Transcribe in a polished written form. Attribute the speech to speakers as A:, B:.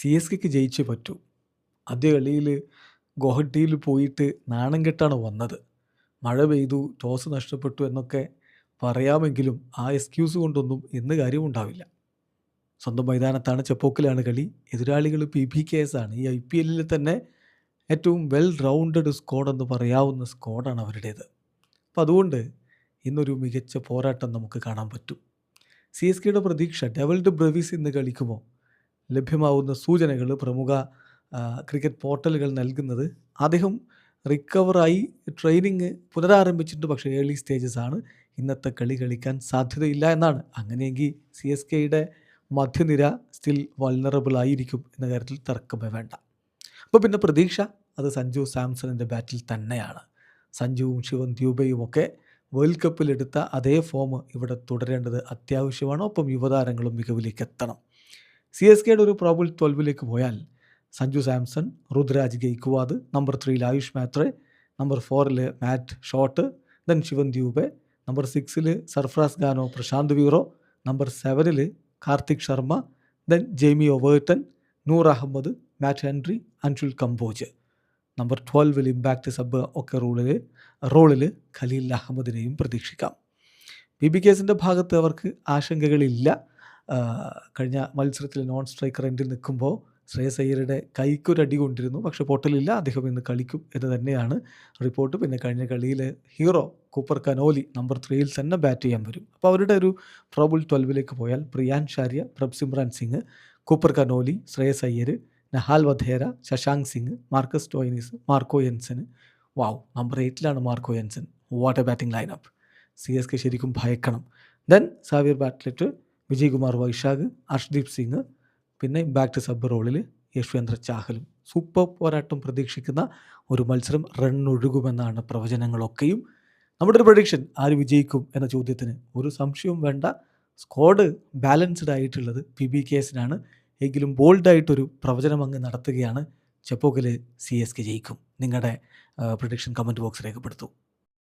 A: CSKക്ക് ജയിച്ചേ പറ്റൂ. ആദ്യ കളിയിൽ ഗോഹട്ടിയിൽ പോയിട്ട് നാണം കെട്ടാണ് വന്നത്. മഴ പെയ്തു, ടോസ് നഷ്ടപ്പെട്ടു എന്നൊക്കെ പറയാമെങ്കിലും ആ എക്സ്ക്യൂസ് കൊണ്ടൊന്നും ഇന്ന് കാര്യമുണ്ടാവില്ല. സ്വന്തം മൈതാനത്താണ്, ചെപ്പോക്കിലാണ് കളി. എതിരാളികൾ PBKS ആണ്. ഈ IPLൽ തന്നെ ഏറ്റവും വെൽ റൗണ്ടഡ് സ്ക്വാഡ് എന്ന് പറയാവുന്ന സ്ക്വാഡാണ് അവരുടേത്. അപ്പം അതുകൊണ്ട് ഇന്നൊരു മികച്ച പോരാട്ടം നമുക്ക് കാണാൻ പറ്റും. CSKയുടെ പ്രതീക്ഷ ഡെവൽഡ് ബ്രവീസ് ഇന്ന് കളിക്കുമോ? ലഭ്യമാവുന്ന സൂചനകൾ പ്രമുഖ ക്രിക്കറ്റ് പോർട്ടലുകൾ നൽകുന്നത് അദ്ദേഹം റിക്കവറായി ട്രെയിനിങ് പുനരാരംഭിച്ചിട്ടുണ്ട്. പക്ഷേ ഏർലി സ്റ്റേജസ് ആണ്, ഇന്നത്തെ കളി കളിക്കാൻ സാധ്യതയില്ല എന്നാണ്. അങ്ങനെയെങ്കിൽ CSKയുടെ മധ്യനിര സ്റ്റിൽ വൾണറബിൾ ആയിരിക്കും എന്ന കാര്യത്തിൽ തർക്കമേ വേണ്ട. അപ്പോൾ പിന്നെ പ്രതീക്ഷ അത് സഞ്ജു സാംസണിൻ്റെ ബാറ്റിൽ തന്നെയാണ്. സഞ്ജുവും ശിവൻ ദ്യൂബയും ഒക്കെ വേൾഡ് കപ്പിലെടുത്ത അതേ ഫോം ഇവിടെ തുടരേണ്ടത് അത്യാവശ്യമാണ്. ഒപ്പം യുവതാരങ്ങളും മികവിലേക്ക് എത്തണം. CSKയുടെ ഒരു പ്രോബിൾ 12 പോയാൽ Sanju Samson, Ruturaj Gaikwad, number 3 Ayush Mhatre, number 4 Matt Short, then Shivam Dube, number 6 Sarfaraz ഖാനോ, പ്രശാന്ത് വീറോ, number 7 Kartik Sharma, then Jamie Overton, Noor Ahmad, Matt Henry, Anshul Kamboj. Number 12 impact sub ഒക്കെ റോളിൽ ഖലീൽ അഹമ്മദിനെയും പ്രതീക്ഷിക്കാം. PBKസിൻ്റെ ഭാഗത്ത് അവർക്ക് ആശങ്കകളില്ല. കഴിഞ്ഞ മത്സരത്തിൽ നോൺ സ്ട്രൈക്കർ എൻഡിൽ നിൽക്കുമ്പോൾ ശ്രേയസ് അയ്യരുടെ കൈക്കൊരടി കൊണ്ടിരുന്നു. പക്ഷേ പൊട്ടലില്ല, അദ്ദേഹം ഇന്ന് കളിക്കും എന്ന് തന്നെയാണ് റിപ്പോർട്ട്. പിന്നെ കഴിഞ്ഞ കളിയിൽ ഹീറോ കൂപ്പർ കനോലി നമ്പർ 3 തന്നെ ബാറ്റ് ചെയ്യാൻ വരും. അപ്പോൾ അവരുടെ ഒരു പ്രോബിൾ 12 പോയാൽ Priyansh Arya, Prabhsimran Singh, Cooper Connolly, Shreyas Iyer, Nehal Wadhera, Shashank Singh, Marcus Stoinis, Marco Jansen. Wow, number 8 Marco Jansen. What a batting lineup. CSK ശരിക്കും ഭയക്കണം. Then Xavier Bartlett, Vijay Kumar Vyshak, Arshdeep Singh, പിന്നെ ഇമ്പാക്റ്റ് സബ് റോളിൽ യശ്വേന്ദ്ര ചാഹലും. സൂപ്പർ പോരാട്ടം പ്രതീക്ഷിക്കുന്ന ഒരു മത്സരം. റണ്ണൊഴുകുമെന്നാണ് പ്രവചനങ്ങളൊക്കെയും. നമ്മുടെ ഒരു പ്രഡിക്ഷൻ, ആര് വിജയിക്കും എന്ന ചോദ്യത്തിന് ഒരു സംശയവും വേണ്ട. സ്ക്വാഡ് ബാലൻസ്ഡ് ആയിട്ടുള്ളത് PBKസിനാണ്. എങ്കിലും ബോൾഡായിട്ടൊരു പ്രവചനം അങ്ങ് നടത്തുകയാണ്. ചെപ്പോക്കിൽ CSK ജയിക്കും. നിങ്ങളുടെ പ്രഡിക്ഷൻ കമൻറ്റ് ബോക്സ് രേഖപ്പെടുത്തൂ.